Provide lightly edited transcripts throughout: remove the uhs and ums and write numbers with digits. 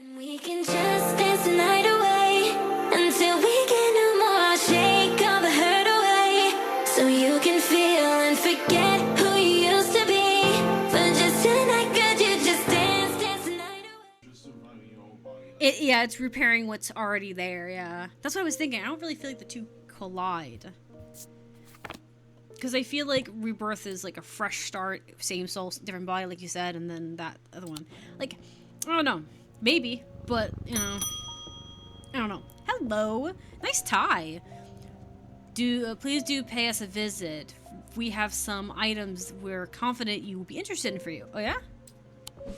And we can just dance the night away until we get no more. Shake all the hurt away so you can feel and forget who you used to be. For just tonight, could you just dance the night away? Yeah, it's repairing what's already there, yeah. That's what I was thinking. I don't really feel like the two collide. Because I feel like Rebirth is like a fresh start, same soul, different body, like you said, and then that other one. Like, I don't know. Maybe, but, you know, I don't know. Hello. Nice tie. Please do pay us a visit. We have some items we're confident you will be interested in for you. Oh, yeah?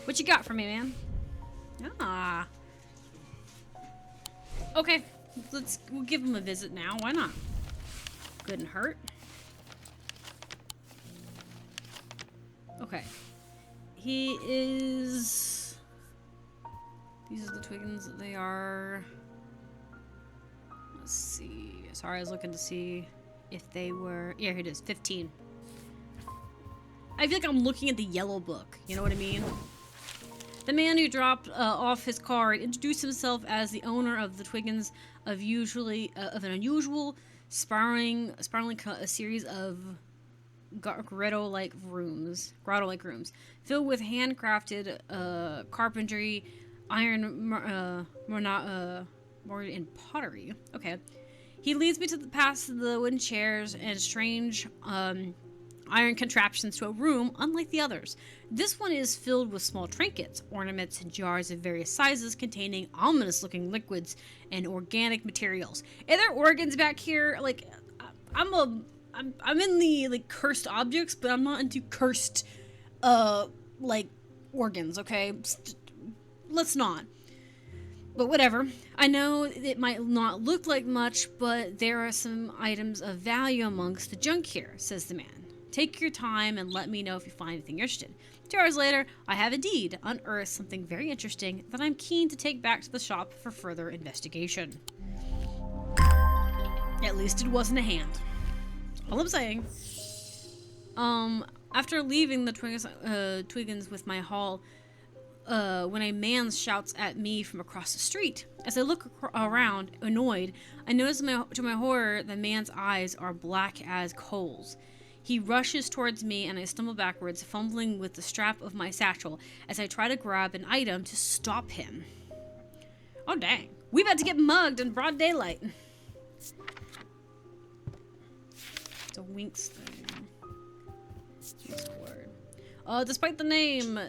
What you got for me, man? Ah. Okay. We'll give him a visit now. Why not? Couldn't hurt. Okay. He is... These are the Twiggins. They are... Let's see. Sorry, I was looking to see if they were... Yeah, here it is. 15. I feel like I'm looking at the yellow book. You know what I mean? The man who dropped off his card introduced himself as the owner of the Twiggins of an unusual spiraling a series of grotto-like rooms filled with handcrafted carpentry, iron mortared in pottery. Okay. He leads me past the wooden chairs and strange iron contraptions to a room unlike the others. This one is filled with small trinkets, ornaments, and jars of various sizes containing ominous-looking liquids and organic materials. Are there organs back here? Like, I'm in the, like, cursed objects, but I'm not into cursed, like, organs, okay? Let's not. But whatever. I know it might not look like much, but there are some items of value amongst the junk here, says the man. Take your time and let me know if you find anything you're interested in. 2 hours later, I have indeed unearthed something very interesting that I'm keen to take back to the shop for further investigation. At least it wasn't a hand. All I'm saying. After leaving the Twiggins with my haul, when a man shouts at me from across the street. As I look around, annoyed, I notice to my horror the man's eyes are black as coals. He rushes towards me and I stumble backwards, fumbling with the strap of my satchel as I try to grab an item to stop him. Oh dang, we about to get mugged in broad daylight. It's a Winx thing. Winx cord. Despite the name,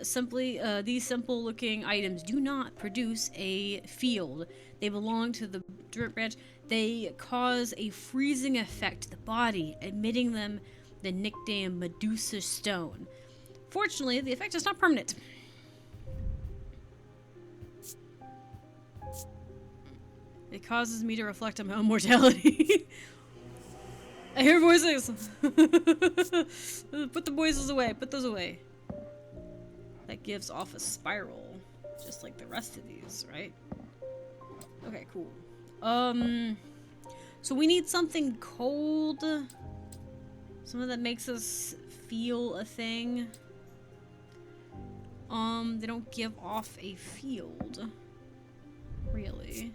these simple-looking items do not produce a field. They belong to the Druid branch. They cause a freezing effect to the body, admitting them the nickname Medusa Stone. Fortunately, the effect is not permanent. It causes me to reflect on my own mortality. I hear voices! Put the voices away, put those away. That gives off a spiral, just like the rest of these, right? Okay, cool. So we need something cold. Something that makes us feel a thing. They don't give off a field. Really.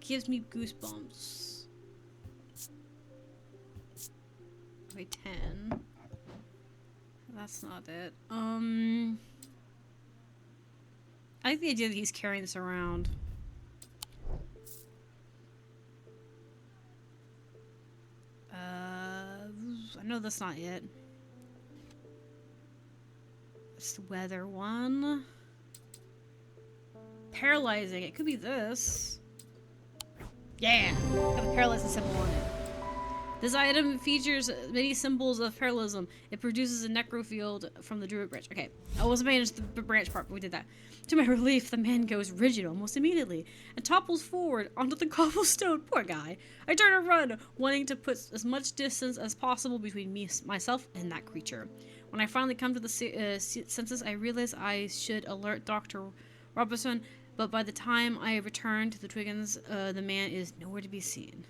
Gives me goosebumps. Okay, 10. That's not it. I like the idea that he's carrying this around. I know that's not it. It's the weather one. Paralyzing. It could be this. Yeah! Got the paralyzing symbol on it. This item features many symbols of parallelism. It produces a necro field from the Druid branch. Okay, I wasn't managed the branch part, but we did that. To my relief, the man goes rigid almost immediately and topples forward onto the cobblestone. Poor guy. I turn and run, wanting to put as much distance as possible between myself and that creature. When I finally come to the senses, I realize I should alert Dr. Robinson, but by the time I return to the Twiggins, the man is nowhere to be seen.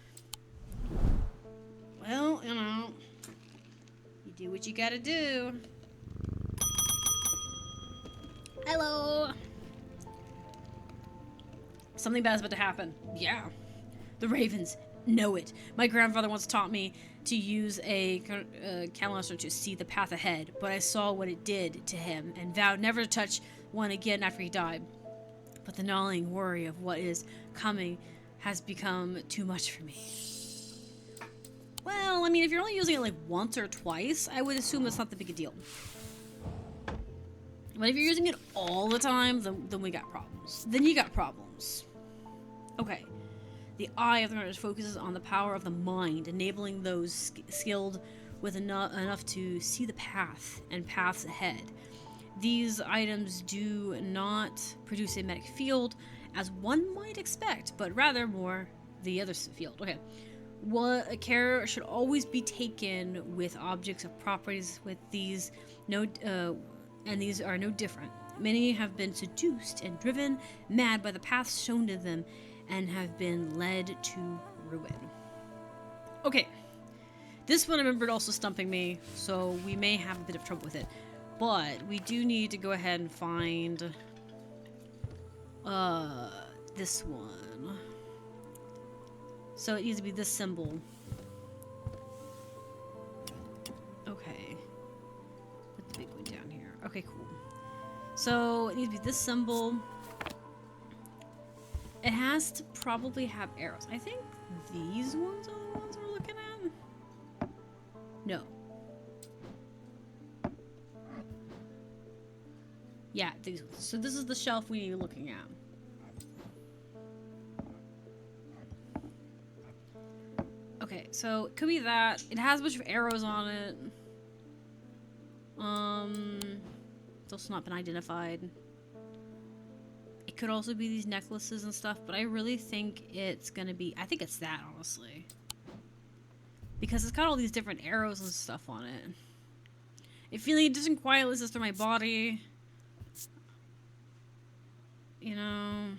Well, you know, you do what you gotta do. Hello. Something bad is about to happen. Yeah. The ravens know it. My grandfather once taught me to use a canister to see the path ahead, but I saw what it did to him and vowed never to touch one again after he died. But the gnawing worry of what is coming has become too much for me. Well, I mean, if you're only using it like once or twice, I would assume it's not that big a deal. But if you're using it all the time, then we got problems. Then you got problems. Okay. The eye of the artist focuses on the power of the mind, enabling those skilled with enough to see the path and paths ahead. These items do not produce a magnetic field, as one might expect, but rather more the other field. Okay. What care should always be taken with objects of properties with these and these are no different. Many have been seduced and driven mad by the paths shown to them and have been led to ruin. Okay. This one I remembered also stumping me, so we may have a bit of trouble with it. But we do need to go ahead and find this one. So it needs to be this symbol. Okay. Put the big one down here. Okay, cool. So it needs to be this symbol. It has to probably have arrows. I think these ones are the ones we're looking at. No. Yeah, these ones. So this is the shelf we need to be looking at. Okay, so it could be that. It has a bunch of arrows on it. It's also not been identified. It could also be these necklaces and stuff, but I really think it's gonna be... I think it's that, honestly. Because it's got all these different arrows and stuff on it. It feeling it doesn't quite listen through my body. You know...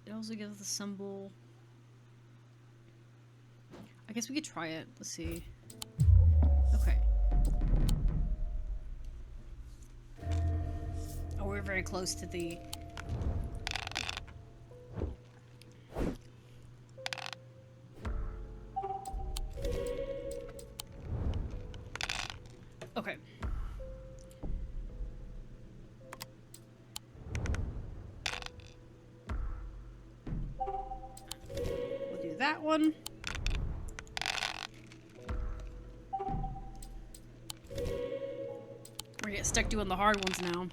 It also gives the symbol... I guess we could try it. Let's see. Okay. Oh, we're very close to the... Okay. We'll do that one. We're getting stuck doing the hard ones now.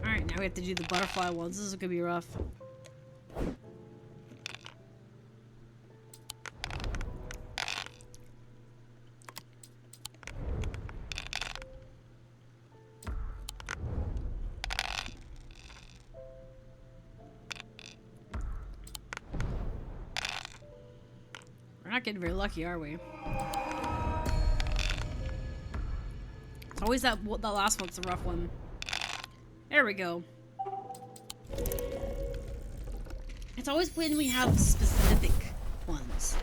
Alright, now we have to do the butterfly ones. This is gonna be rough. We're not getting very lucky, are we? It's always that last one's the rough one. There we go. It's always when we have specific ones.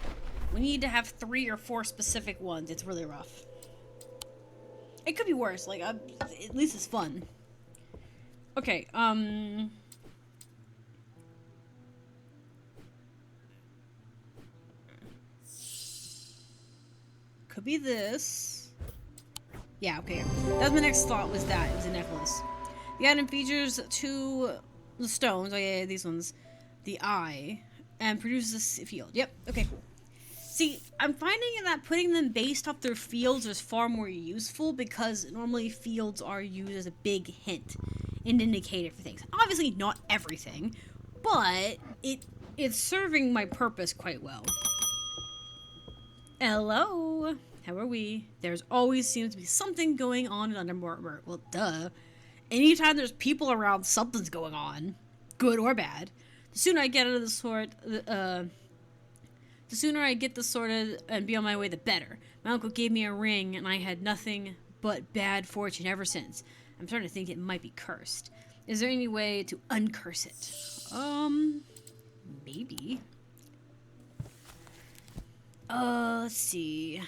We need to have 3 or 4 specific ones. It's really rough. It could be worse. Like, at least it's fun. Okay, could be this. Yeah, okay. That's my next thought, was that. It was a necklace. The item features 2 stones. Oh, yeah, these ones. The eye. And produces a field. Yep, okay, cool. See, I'm finding that putting them based off their fields is far more useful, because normally fields are used as a big hint. An indicator for things. Obviously, not everything. But it's serving my purpose quite well. Hello. How are we? There's always seems to be something going on in Undermere. Well, duh. Anytime there's people around, something's going on. Good or bad. The sooner I get out of the sword, the sooner I get this sorted and be on my way, the better. My uncle gave me a ring, and I had nothing but bad fortune ever since. I'm starting to think it might be cursed. Is there any way to uncurse it? Maybe. Let's see.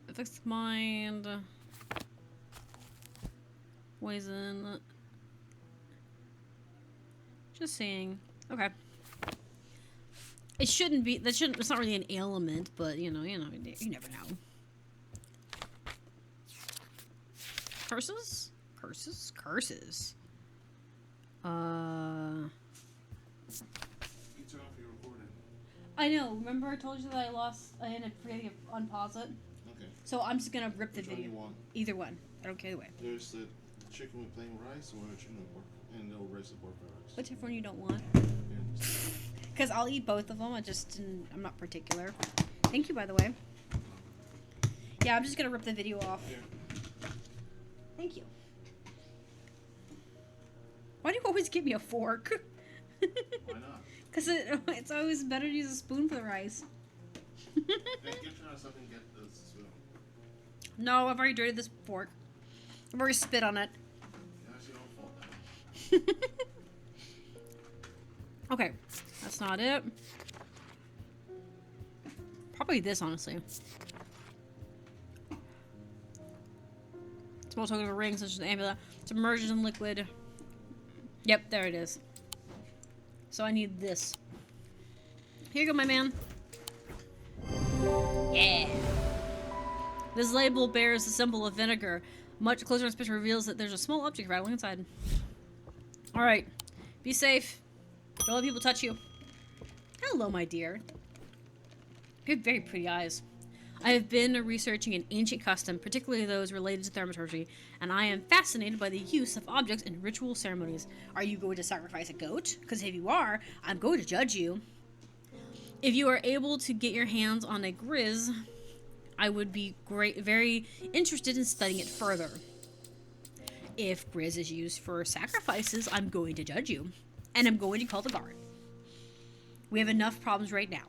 Affects the mind. Poison. Just saying. Okay. It shouldn't be. That shouldn't. It's not really an ailment, but you know. You never know. Curses. Curses. I know. Remember I told you that I lost. I ended up forgetting to unpause it. Okay. So I'm just gonna rip the video. One you want? Either one. I don't care either way. There's the chicken with plain rice or chicken with pork, and they'll raise the pork rice. Whichever one you don't want. Yeah. Because I'll eat both of them. I'm not particular. Thank you, by the way. Yeah, I'm just gonna rip the video off. Yeah. Thank you. Why do you always give me a fork? Why not? Because it's always better to use a spoon for the rice. Hey, get your ass up and get the spoon. No, I've already dirtied this fork. I've already spit on it. Yeah, it's your own fault now. Okay, that's not it. Probably this, honestly. Small token of a ring, such as the amulet. Submerged in liquid. Yep, there it is. So I need this. Here you go, my man. Yeah. This label bears the symbol of vinegar. Much closer inspection reveals that there's a small object rattling inside. Alright. Be safe. Don't let people touch you. Hello, my dear. You have very pretty eyes. I have been researching an ancient custom, particularly those related to thaumaturgy, and I am fascinated by the use of objects in ritual ceremonies. Are you going to sacrifice a goat? Because if you are, I'm going to judge you. If you are able to get your hands on a grizz, I would be very interested in studying it further. If grizz is used for sacrifices, I'm going to judge you, and I'm going to call the guard. We have enough problems right now.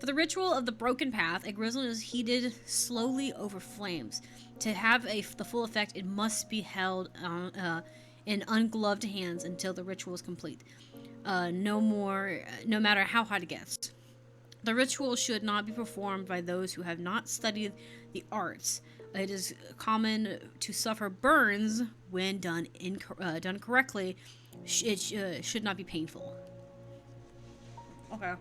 For the ritual of the broken path, a grizzle is heated slowly over flames. To have the full effect, it must be held in ungloved hands until the ritual is complete. No matter how hot it gets. The ritual should not be performed by those who have not studied the arts. It is common to suffer burns when done correctly. It should not be painful. Okay.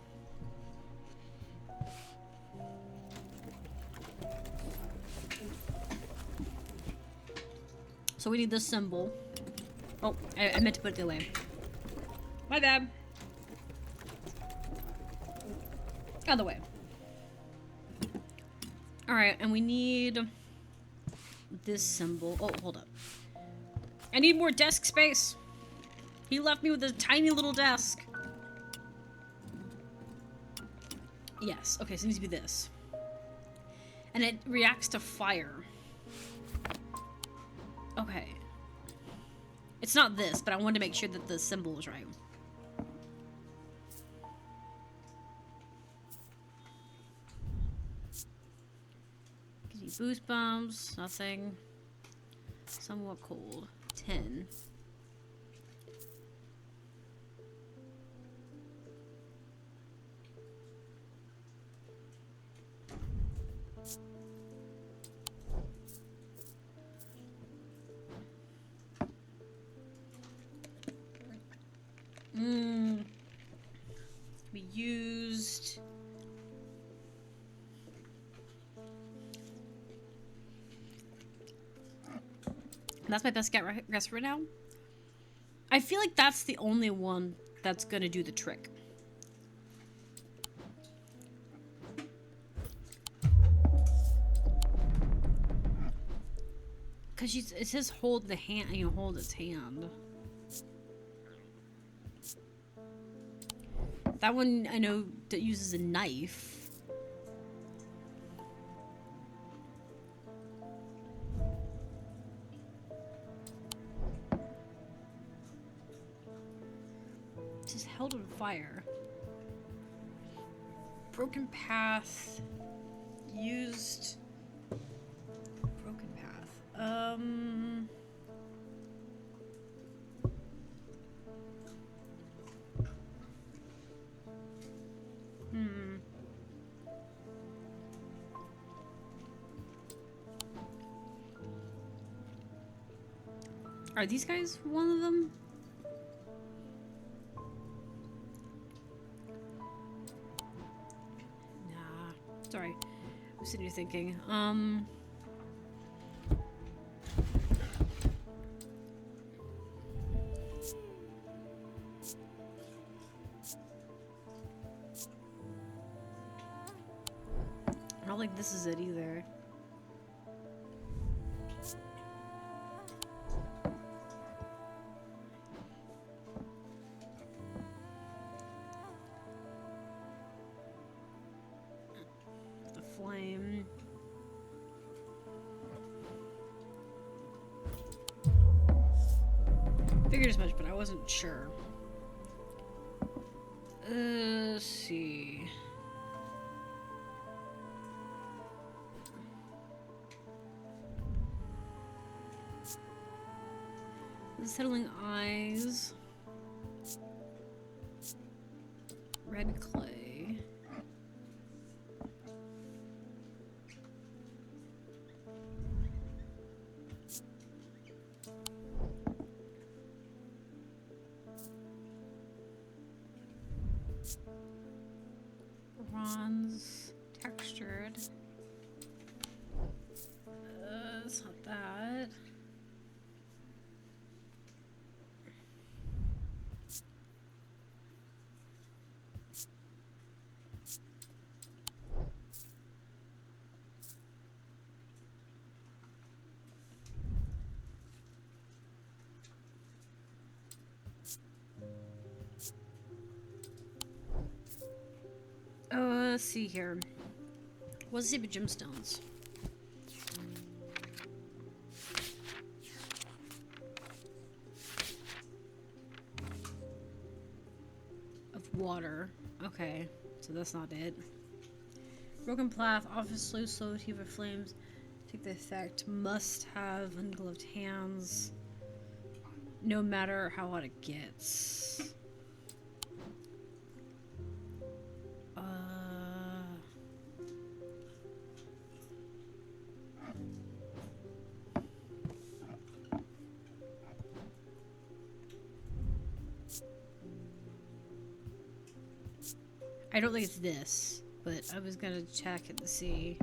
So we need this symbol. Oh, I meant to put it the way. My bad. Other way. Alright, and we need this symbol. Oh, hold up. I need more desk space. He left me with a tiny little desk. Yes, okay, so it needs to be this. And it reacts to fire. Okay. It's not this, but I wanted to make sure that the symbol was right. Gives you boost bombs, nothing. Somewhat cold. 10. Be used. That's my best guess right now. I feel like that's the only one that's gonna do the trick. Cause it says hold the hand, you know, hold its hand. That one I know that uses a knife. Just held on fire. Broken path. Used. Broken path. Are these guys one of them? Nah. Sorry. I'm sitting here thinking. I don't think this is it either. The flame. Figured as much, but I wasn't sure. Let's see. The settling eyes. Red clay. Bronze textured. It's not that. Let's see here. What's the gemstones? Of water. Okay, so that's not it. Broken path, office slow Tiva flames. Take the effect. Must have ungloved hands. No matter how hot it gets. I don't think it's this, but I was gonna check it to see.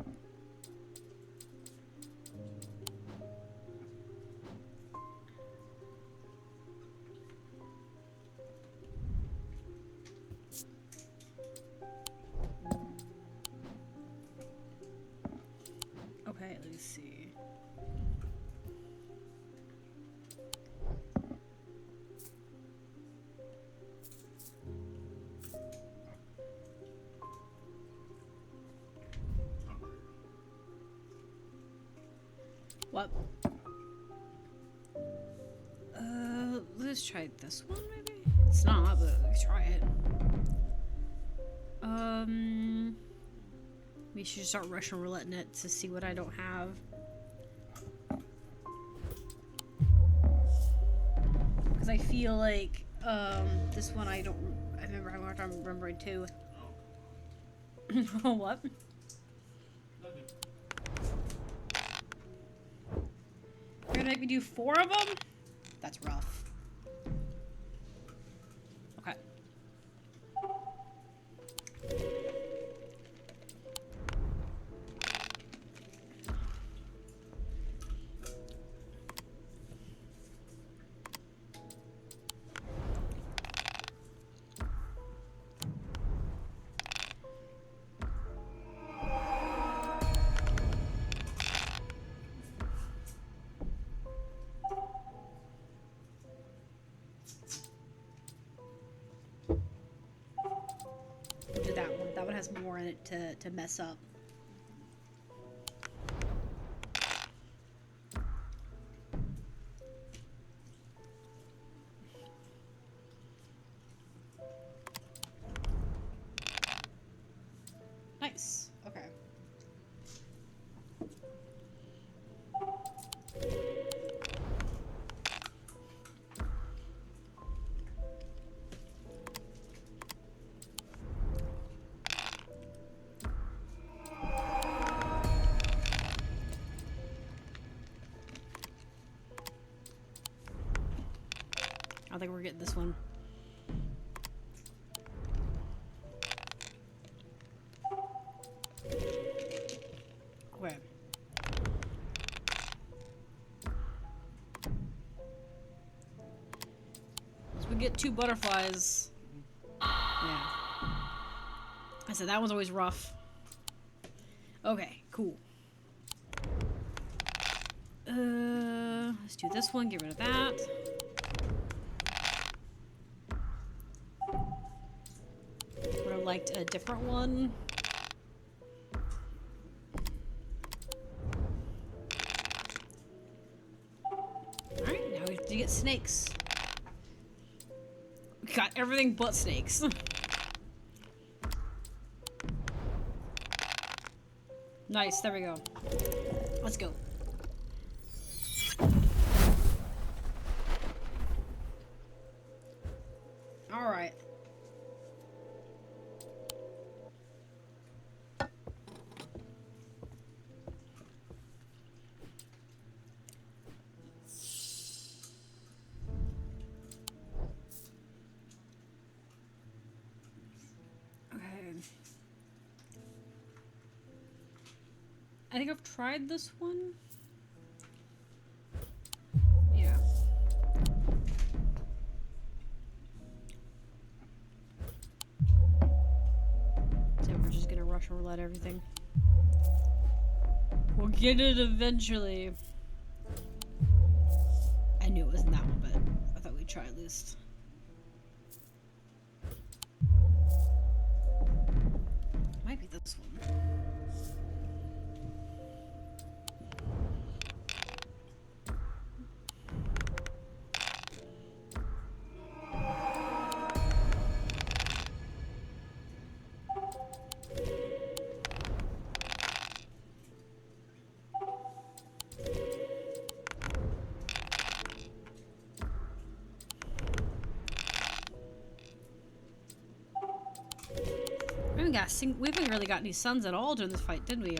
Okay, let's see. What? Let's try this one maybe? It's not, but let's try it. We should start Russian rouletting it to see what I don't have. Because I feel like, this one I remember having a hard time remembering too. Oh, what? You're gonna make me do 4 of them? That's rough. Okay. We'll do that one. That one has more in it to mess up. Nice. Okay. I think we're getting this one. Okay. Once we get 2 butterflies. Yeah. I said that one's always rough. Okay, cool. Let's do this one, get rid of that. Would have liked a different one. Alright, now we have to get snakes. We got everything but snakes. Nice, there we go. Let's go. Alright. I think I've tried this one. Yeah. So we're just gonna rush roulette everything. We'll get it eventually. I knew it wasn't that one, but I thought we'd try at least. Might be this one. We haven't really got any suns at all during this fight, did we?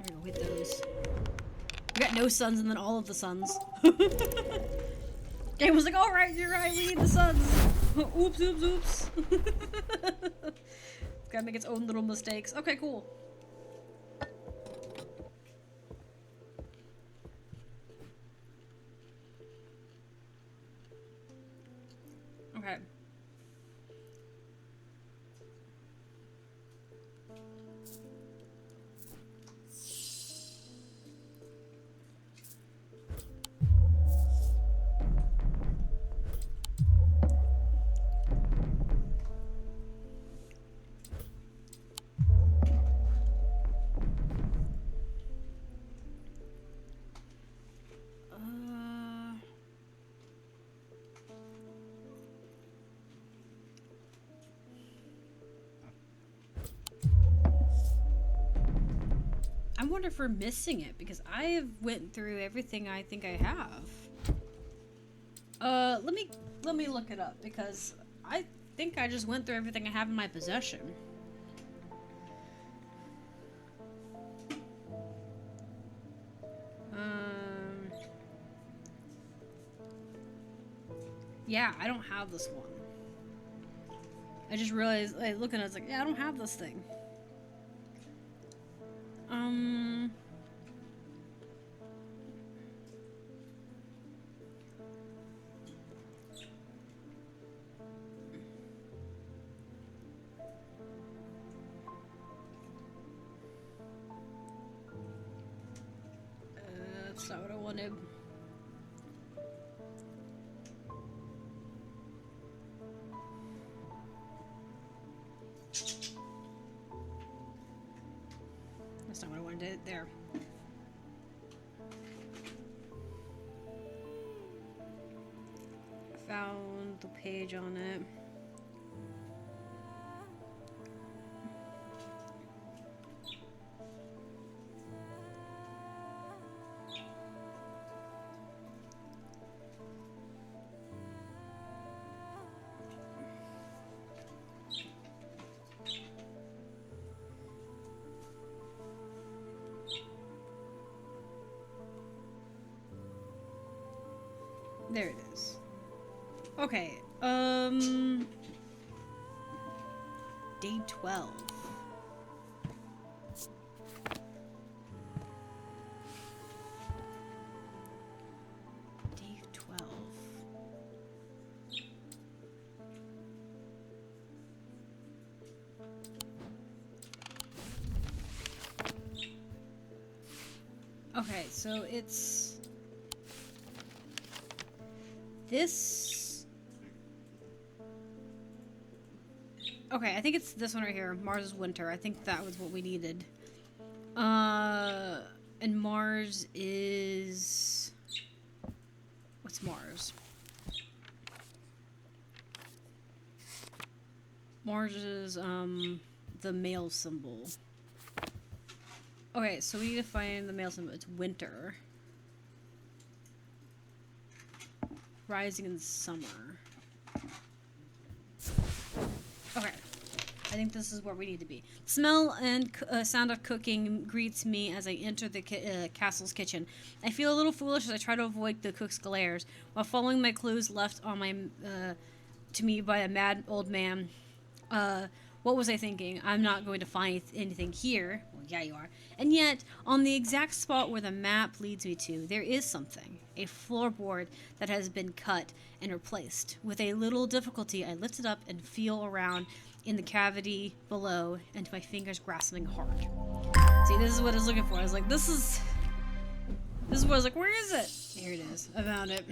There we go, hit those. We got no suns and then all of the suns. Game was like, alright, you're right, we need the suns. Oops, oops, oops. It's gotta make its own little mistakes. Okay, cool. Okay. I wonder if we're missing it because I went through everything I think I have. Let me look it up because I think I just went through everything I have in my possession. Yeah, I don't have this one. I just realized, like, looking at it, I was like, yeah, I don't have this thing. That's not what I wanted. That's not what I wanted there. I found the page on it. There it is. Okay, day 12. Day 12. Okay, so it's this. Okay, I think it's this one right here. Mars' Winter. I think that was what we needed. And Mars is... What's Mars? Mars is, the male symbol. Okay, so we need to find the male symbol. It's winter. Rising in summer. Okay. I think this is where we need to be. Smell and sound of cooking greets me as I enter the castle's kitchen. I feel a little foolish as I try to avoid the cook's glares, while following my clues left on my to me by a mad old man. What was I thinking? I'm not going to find anything here. Well, yeah, you are. And yet, on the exact spot where the map leads me to, there is something. A floorboard that has been cut and replaced. With a little difficulty, I lift it up and feel around in the cavity below, and my fingers grasping hard. See, this is what I was looking for. I was like, this is what I was like, where is it? Here it is. I found it.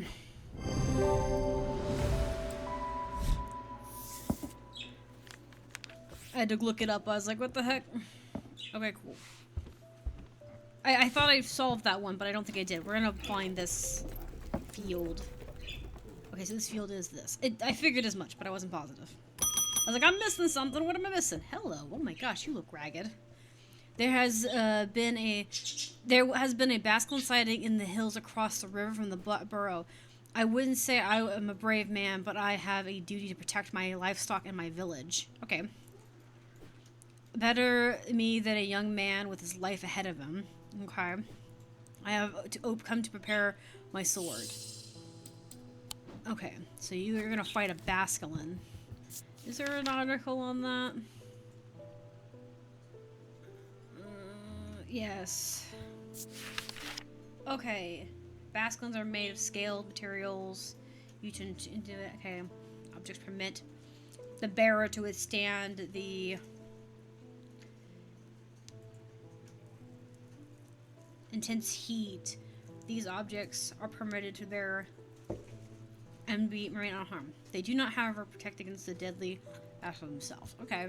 I had to look it up. I was like, what the heck? Okay, cool. I thought I solved that one, but I don't think I did. We're gonna find this field. Okay, so this field is this. I figured as much, but I wasn't positive. I was like, I'm missing something. What am I missing? Hello. Oh my gosh, you look ragged. There has been a Basculin sighting in the hills across the river from the burrow. I wouldn't say I am a brave man, but I have a duty to protect my livestock and my village. Okay. Better me than a young man with his life ahead of him. Okay. I have come to prepare my sword. Okay, so you are gonna fight a Basculin. Is there an article on that? Yes. Okay. Basculins are made of scaled materials. You turn into it. Okay. Objects permit the bearer to withstand the intense heat. These objects are permitted to bear and be remain unharmed. They do not, however, protect against the deadly Basculin themselves. Okay.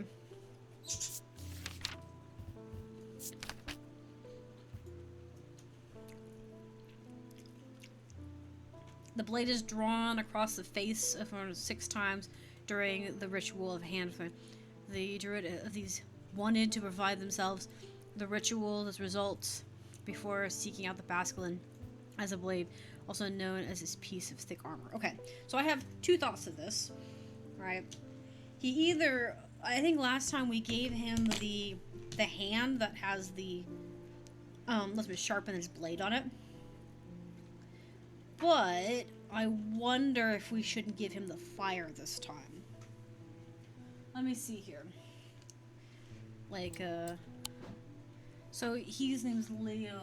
The blade is drawn across the face of one 6 times during the ritual of handful. The druid of these wanted to provide themselves the ritual as results before seeking out the Basculin as a blade, also known as this piece of thick armor. Okay, so I have 2 thoughts to this, right? He either, I think last time we gave him the hand that has the, let's sharpen his blade on it. But I wonder if we shouldn't give him the fire this time. Let me see here. Like, so his name's Leo.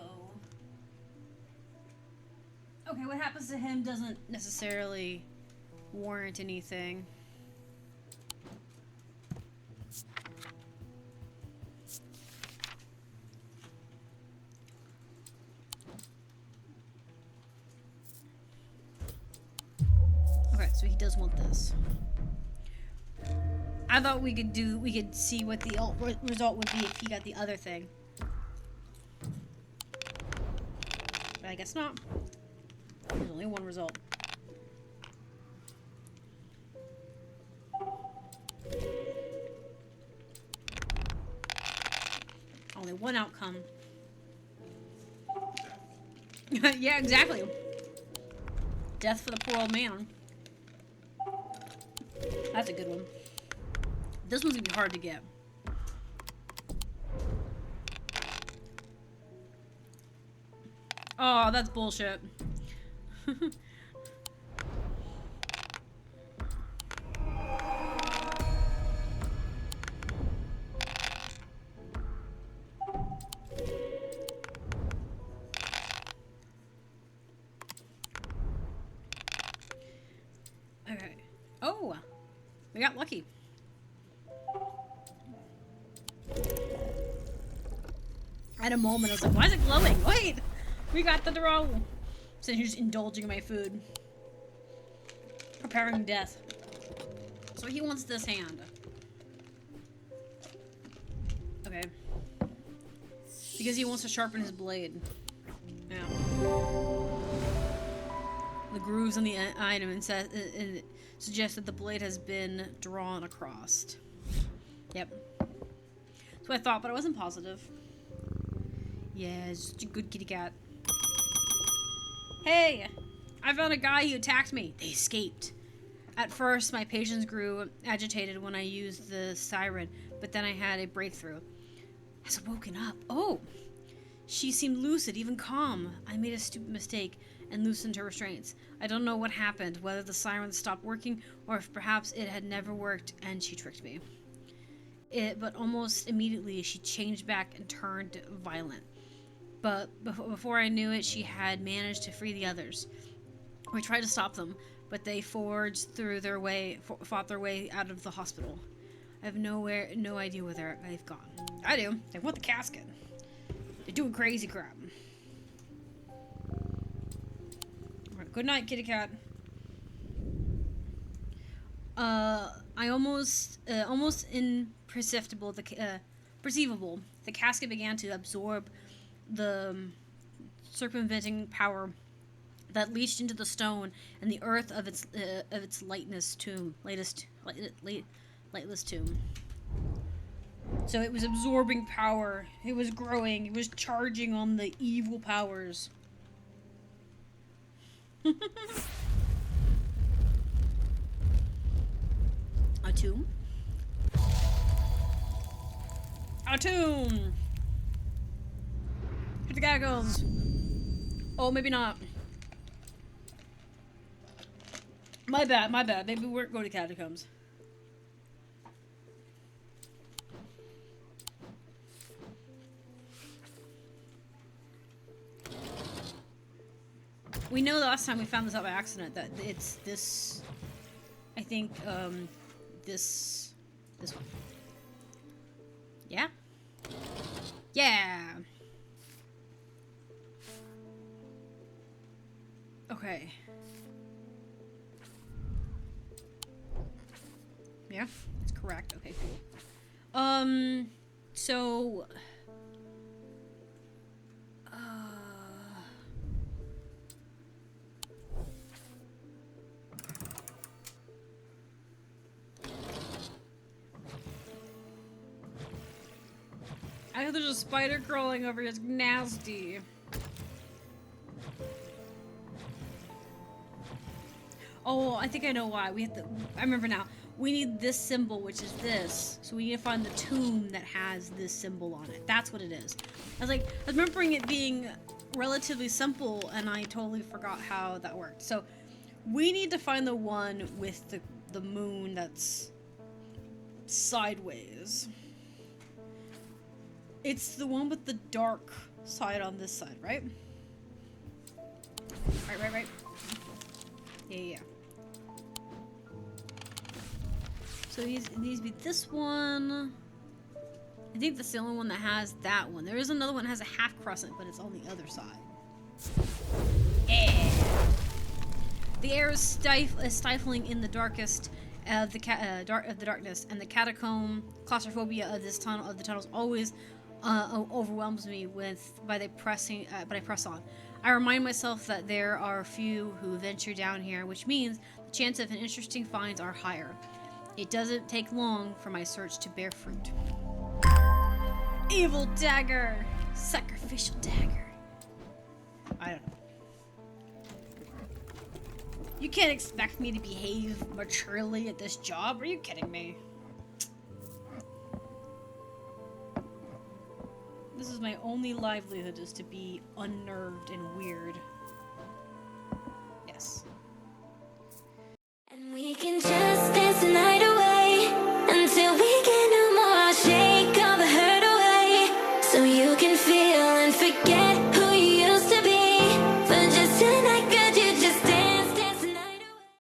Okay, what happens to him doesn't necessarily warrant anything. Okay, so he does want this. I thought we could see what the result would be if he got the other thing. But I guess not. There's only one result. Only one outcome. Yeah, exactly. Death for the poor old man. That's a good one. This one's gonna be hard to get. Oh, that's bullshit. got lucky. I had a moment, I was like, why is it glowing? Wait! We got the draw! So he's just indulging in my food. Preparing death. So he wants this hand. Okay. Because he wants to sharpen his blade. Yeah. The grooves on the item and suggest that the blade has been drawn across. Yep. That's what I thought, but I wasn't positive. Yeah, it's such a good kitty cat. Hey! I found a guy who attacked me. They escaped. At first, my patience grew agitated when I used the siren, but then I had a breakthrough. Has woken up. Oh! She seemed lucid, even calm. I made a stupid mistake and loosened her restraints. I don't know what happened, whether the siren stopped working or if perhaps it had never worked and she tricked me. But almost immediately she changed back and turned violent. But before I knew it, she had managed to free the others. We tried to stop them, but they fought their way out of the hospital. I have no idea where they've gone. I do. They want the casket. They're doing crazy crap. Alright, good night, kitty cat. Almost imperceptible. Perceivable. The casket began to absorb the circumventing power that leached into the stone and the earth of its lightless tomb. So it was absorbing power. It was growing. It was charging on the evil powers. A tomb? A tomb! To the catacombs! Oh, maybe not. My bad. Maybe we're going to catacombs. We know the last time we found this out by accident that it's this, I think, this one. Yeah? Yeah! Okay. Yeah, that's correct. Okay, cool. So... I think there's a spider crawling over here. It's nasty. Oh, I think I know why. We have to... I remember now. We need this symbol, which is this. So we need to find the tomb that has this symbol on it. That's what it is. I was remembering it being relatively simple, and I totally forgot how that worked. So we need to find the one with the moon that's sideways. It's the one with the dark side on this side, right? Right. Yeah. So it needs to be this one. I think that's the only one that has that one. There is another one that has a half crescent, but it's on the other side. Yeah. The air is stifling in the darkest of the darkness, and the catacomb claustrophobia of this tunnel the tunnels always overwhelms me but I press on. I remind myself that there are few who venture down here, which means the chance of an interesting finds are higher. It doesn't take long for my search to bear fruit. Evil dagger! Sacrificial dagger. I don't know. You can't expect me to behave maturely at this job. Are you kidding me? This is my only livelihood, is to be unnerved and weird.